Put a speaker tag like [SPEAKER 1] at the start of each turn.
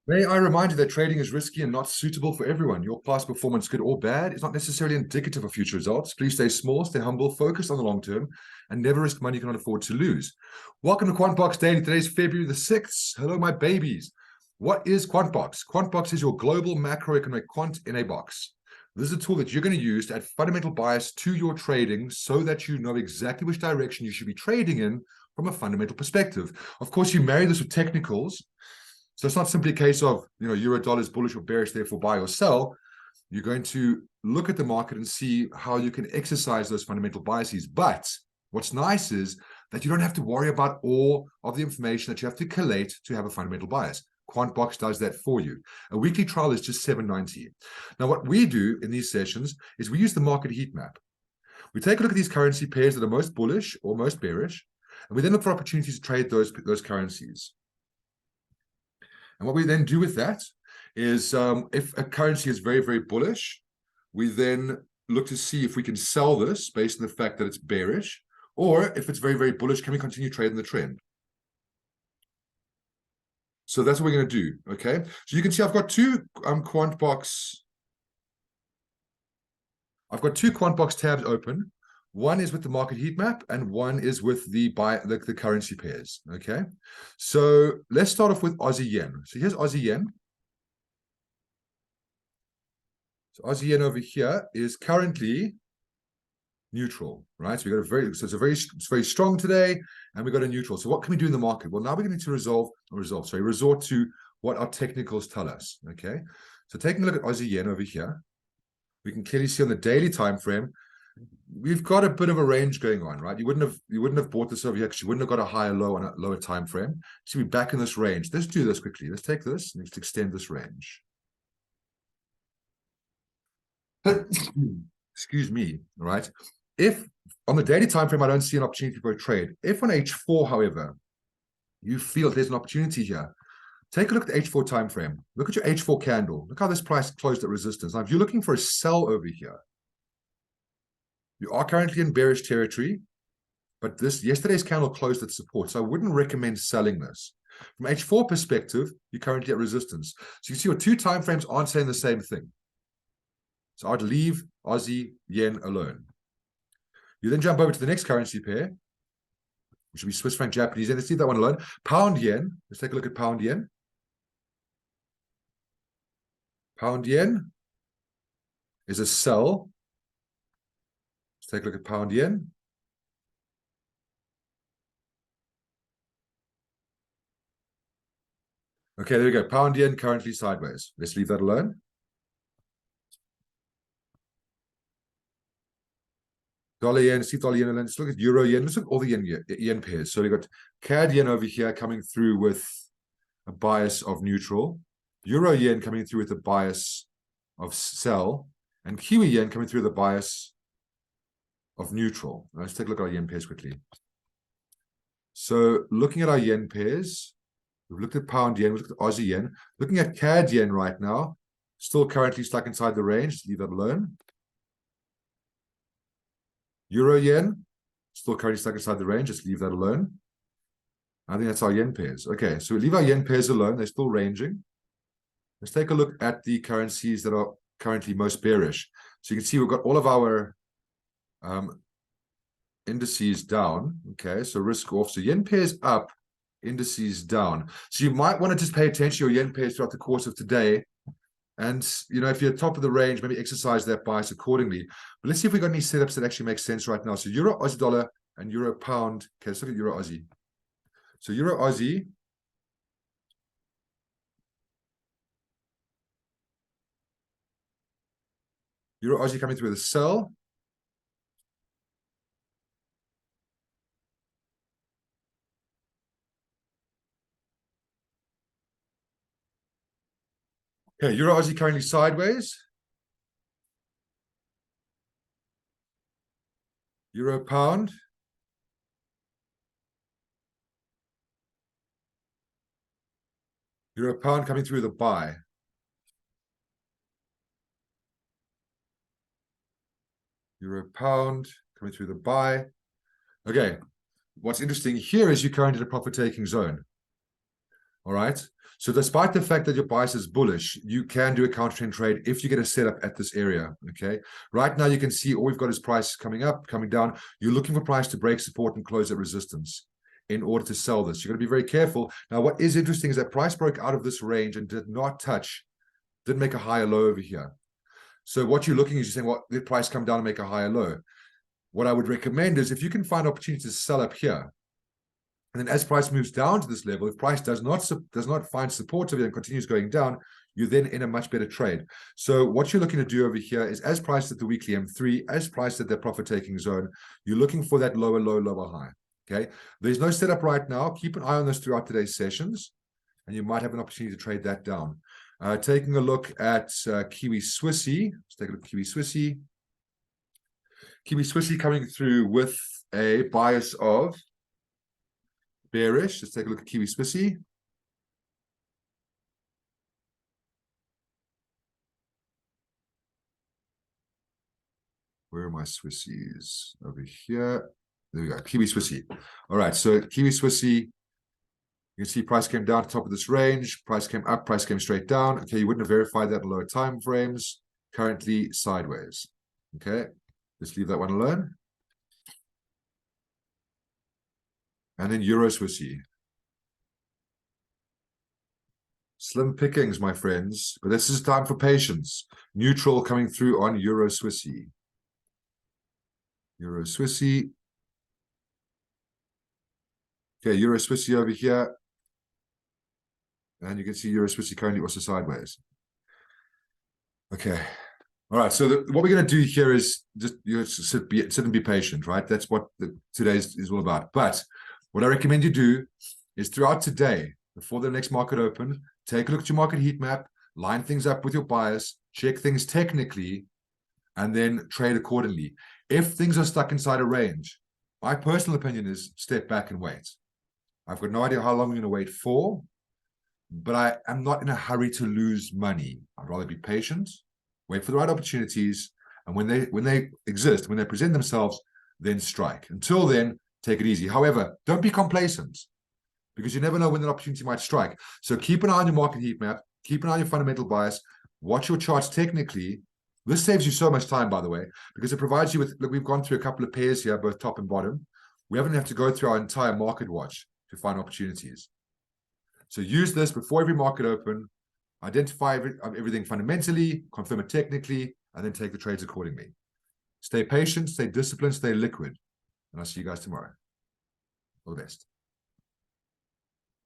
[SPEAKER 1] May I remind you that trading is risky and not suitable for everyone. Your past performance, good or bad, is not necessarily indicative of future results. Please stay small, stay humble, focus on the long term, and never risk money you cannot afford to lose. Welcome to QuantBox Daily. Today's February the 6th. Hello, my babies. What is QuantBox? QuantBox is your global macroeconomic quant-in-a-box. This is a tool that you're going to use to add fundamental bias to your trading so that you know exactly which direction you should be trading in from a fundamental perspective. Of course, you marry this with technicals. So it's not simply a case of, euro dollar is bullish or bearish, therefore buy or sell. You're going to look at the market and see how you can exercise those fundamental biases. But what's nice is that you don't have to worry about all of the information that you have to collate to have a fundamental bias. QuantBox does that for you. A weekly trial is just $7.90. Now, what we do in these sessions is we use the market heat map. We take a look at these currency pairs that are most bullish or most bearish, and we then look for opportunities to trade those currencies. And what we then do with that is if a currency is very, very bullish, we then look to see if we can sell this based on the fact that it's bearish, or if it's very, very bullish, can we continue trading the trend? So that's what we're going to do, okay? So you can see I've got two QuantBox tabs open. One is with the market heat map, and one is with the currency pairs. Okay, so let's start off with Aussie yen. So here's Aussie yen. So Aussie yen over here is currently neutral, right? So we got it's very strong today, and we got a neutral. So what can we do in the market? Well, now we're going to resort to what our technicals tell us. Okay, so taking a look at Aussie yen over here, we can clearly see on the daily time frame. We've got a bit of a range going on, right? You wouldn't have bought this over here because you wouldn't have got a higher low on a lower time frame. Should be back in this range. Let's do this quickly. Let's take this and let's extend this range. Excuse me, right? If on the daily time frame I don't see an opportunity for a trade, if on H4, however, you feel there's an opportunity here, take a look at the H4 time frame. Look at your H4 candle. Look how this price closed at resistance. Now, if you're looking for a sell over here, you are currently in bearish territory, but yesterday's candle closed at support, so I wouldn't recommend selling this. From H4 perspective, you're currently at resistance. So you see your two time frames aren't saying the same thing. So I'd leave Aussie yen alone. You then jump over to the next currency pair, which would be Swiss franc Japanese yen. Let's leave that one alone. Pound yen. Let's take a look at pound yen. Pound yen is a sell. Take a look at pound yen. Okay, there we go. Pound yen currently sideways. Let's leave that alone. Dollar yen, see dollar yen, and let's look at euro yen. Let's look at all the yen pairs. So we've got CAD yen over here coming through with a bias of neutral, euro yen coming through with a bias of sell, and Kiwi yen coming through with a bias of neutral. Let's take a look at our yen pairs quickly. So looking at our yen pairs, we've looked at pound yen, we've looked at Aussie yen. Looking at CAD yen right now, still currently stuck inside the range. Leave that alone. Euro yen, still currently stuck inside the range. Just leave that alone. I think that's our yen pairs. Okay, so we leave our yen pairs alone. They're still ranging. Let's take a look at the currencies that are currently most bearish. So you can see we've got all of our indices down. Okay, so risk off. So yen pairs up, indices down. So you might want to just pay attention to your yen pairs throughout the course of today. And, if you're top of the range, maybe exercise that bias accordingly. But let's see if we've got any setups that actually make sense right now. So euro, Aussie dollar, and euro pound. Okay, let's look at euro Aussie. So euro Aussie. Euro Aussie coming through with a sell. Okay, euro Aussie currently sideways. Euro pound. Euro pound coming through the buy. Euro pound coming through the buy. Okay, what's interesting here is you're currently in a profit taking zone. All right. So despite the fact that your bias is bullish, you can do a counter trend trade if you get a setup at this area. Okay. Right now, you can see all we've got is price coming up, coming down. You're looking for price to break support and close at resistance in order to sell this. You're going to be very careful. Now, what is interesting is that price broke out of this range and didn't make a higher low over here. So what you're looking is you're saying, well, did price come down and make a higher low? What I would recommend is if you can find opportunities to sell up here, and then as price moves down to this level, if price does not find support over here and continues going down, you're then in a much better trade. So what you're looking to do over here is as priced at the weekly M3, as priced at the profit-taking zone, you're looking for that lower low, lower high. Okay. There's no setup right now. Keep an eye on this throughout today's sessions, and you might have an opportunity to trade that down. Taking a look at Kiwi Swissy. Let's take a look at Kiwi Swissy. Kiwi Swissy coming through with a bias of bearish. Let's take a look at Kiwi Swissy. Where are my Swissies? Over here. There we go. Kiwi Swissy. All right. So Kiwi Swissy, you can see price came down to the top of this range. Price came up. Price came straight down. Okay. You wouldn't have verified that in lower time frames. Currently sideways. Okay. Let's leave that one alone. And then Euro Swissy. Slim pickings, my friends. But this is time for patience. Neutral coming through on Euro Swissy. Euro Swissy. Okay, Euro Swissy over here. And you can see Euro Swissy currently also sideways. Okay. All right. So what we're going to do here is just sit and be patient, right? That's what today's is all about. But what I recommend you do is throughout today, before the next market open, take a look at your market heat map, line things up with your bias, check things technically, and then trade accordingly. If things are stuck inside a range, my personal opinion is step back and wait. I've got no idea how long I'm going to wait for, but I am not in a hurry to lose money. I'd rather be patient, wait for the right opportunities, and when they exist, when they present themselves, then strike. Until then, take it easy. However, don't be complacent, because you never know when an opportunity might strike. So keep an eye on your market heat map, keep an eye on your fundamental bias, watch your charts technically. This saves you so much time, by the way, because it provides you with, look, we've gone through a couple of pairs here, both top and bottom. We haven't had to go through our entire market watch to find opportunities. So use this before every market open, identify everything fundamentally, confirm it technically, and then take the trades accordingly. Stay patient, stay disciplined, stay liquid. And I'll see you guys tomorrow. All the best.